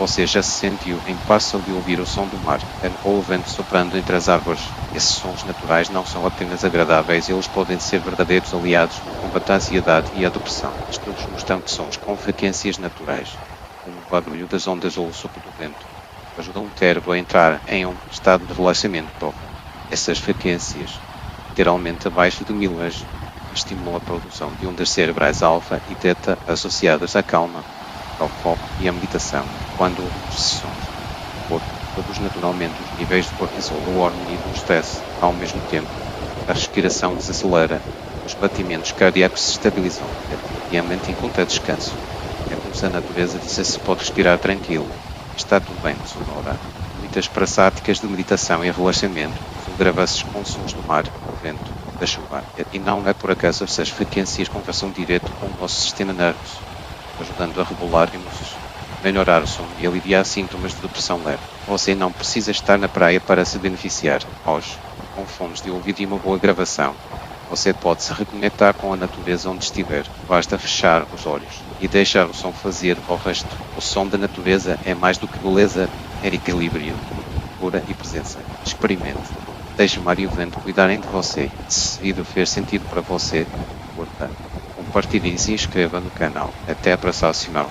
Você já se sentiu impássvel de ouvir o som do mar ou o vento soprando entre as árvores? Esses sons naturais não são apenas agradáveis, eles podem ser verdadeiros aliados no combate à ansiedade e à depressão. Estudos mostram que sons com frequências naturais, como o barulho das ondas ou o sopro do vento, ajudam o cérebro a entrar em um estado de relaxamento profundo. Essas frequências, literalmente abaixo de 1000 Hz, estimulam a produção de ondas cerebrais alfa e teta associadas à calma, ao foco e à meditação. Quando ouvimos esses sons, o corpo produz naturalmente os níveis de cortisol, o hormônio do stress. Ao mesmo tempo, a respiração desacelera, os batimentos cardíacos se estabilizam e a mente encontra descanso. É como se a natureza dissesse: pode respirar tranquilo, está tudo bem, sonora. Muitas práticas de meditação e relaxamento são gravadas com sons do mar, do vento, da chuva. E não é por acaso essas frequências conversam direto com o nosso sistema nervoso, ajudando a regular emoções, melhorar o sono e aliviar sintomas de depressão leve. Você não precisa estar na praia para se beneficiar. Hoje, com fones de ouvido e uma boa gravação, você pode se reconectar com a natureza onde estiver. Basta fechar os olhos e deixar o som fazer o resto. O som da natureza é mais do que beleza, é equilíbrio, cura e presença. Experimente. Deixe o mar e o vento cuidarem de você. Se vídeo fez sentido para você, curta, compartilhe e se inscreva no canal. Até a próxima.